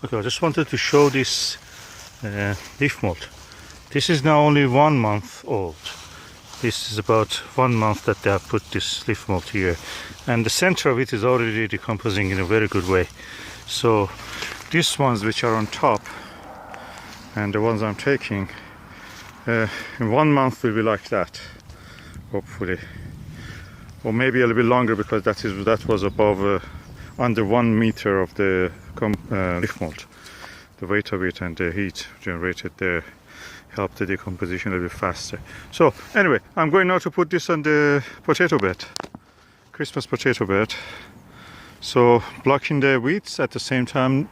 Okay, I just wanted to show this leaf mold. This is now only 1 month old. This is about 1 month that they have put this leaf mold here, and the center of it is already decomposing in a very good way. So these ones which are on top and the ones I'm taking in 1 month will be like that, hopefully, or maybe a little bit longer, because that was above under 1 meter of the leaf mold. The weight of it and the heat generated there helped the decomposition a little bit faster. So anyway, I'm going now to put this on the potato bed, Christmas potato bed. So blocking the weeds, at the same time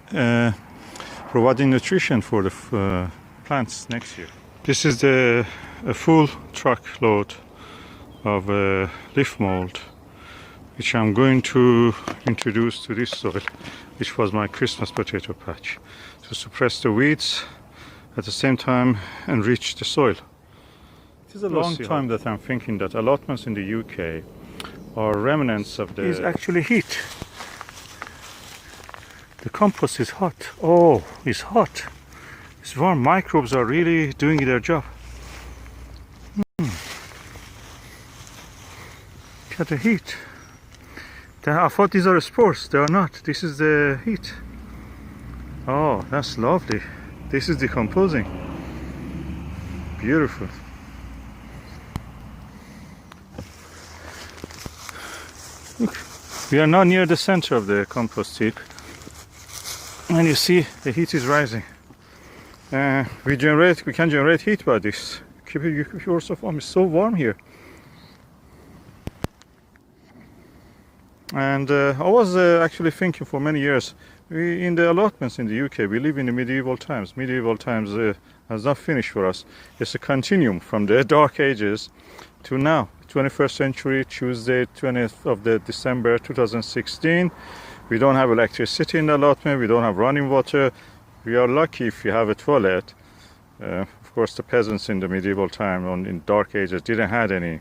providing nutrition for the plants next year. This is a full truckload of leaf mold, which I'm going to introduce to this soil, which was my Christmas potato patch, to suppress the weeds, at the same time enrich the soil. It is a long time that I'm thinking that allotments in the UK are remnants of the... It's actually heat. The compost is hot. Oh, it's hot. It's warm. Microbes are really doing their job. Look at the heat. I thought these are spores. They are not. This is the heat. Oh, that's lovely. This is decomposing. Beautiful. Look, we are now near the center of the compost heap, and you see the heat is rising. We can generate heat by this. Keep yourself warm. It's so warm here. And I was actually thinking for many years, in the allotments in the UK, we live in the medieval times. Medieval times has not finished for us. It's a continuum from the Dark Ages to now, 21st century, Tuesday, 20th of December 2016. We don't have electricity in the allotment, we don't have running water. We are lucky if you have a toilet. Of course, the peasants in the medieval time, in Dark Ages, didn't have any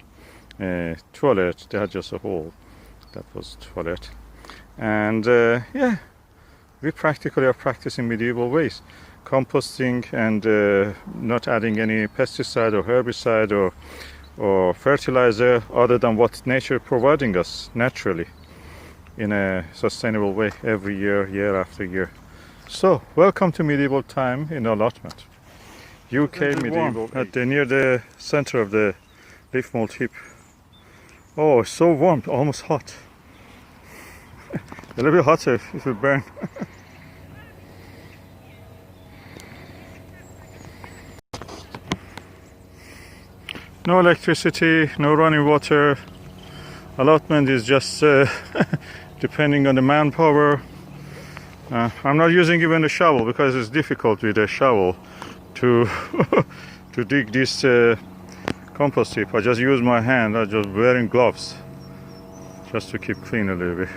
toilet. They had just a hole. That was toilet. And yeah, we practically are practicing medieval ways, composting and not adding any pesticide or herbicide or fertilizer other than what nature is providing us naturally in a sustainable way every year, year after year. So welcome to medieval time in allotment. UK medieval, near the center of the leaf mold heap. Oh, it's so warm, almost hot. A little bit hotter if it will burn. No electricity, no running water. Allotment is just depending on the manpower. I'm not using even a shovel because it's difficult with a shovel to to dig this compost heap. I just use my hand. I'm just wearing gloves just to keep clean a little bit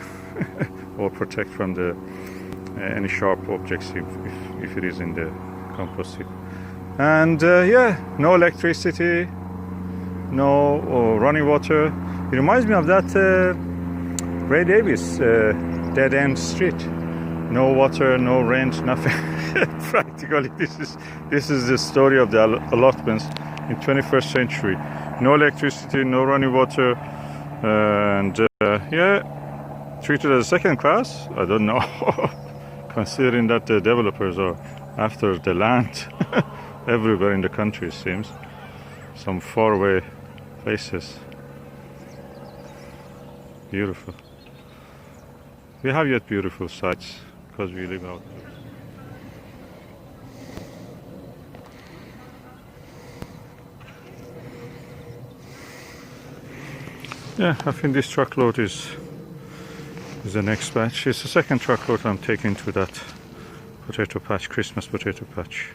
or protect from the any sharp objects if it is in the compost heap. And yeah, no electricity, no running water. It reminds me of that Ray Davis dead end street. No water, no rent, nothing. Practically, this is the story of the allotments in 21st century. No electricity, no running water, and yeah, treated as second class. I don't know, considering that the developers are after the land everywhere in the country, it seems. Some faraway places. Beautiful. We have yet beautiful sights because we live out there. Yeah, I think this truckload is the next batch. It's the second truckload I'm taking to that potato patch, Christmas potato patch.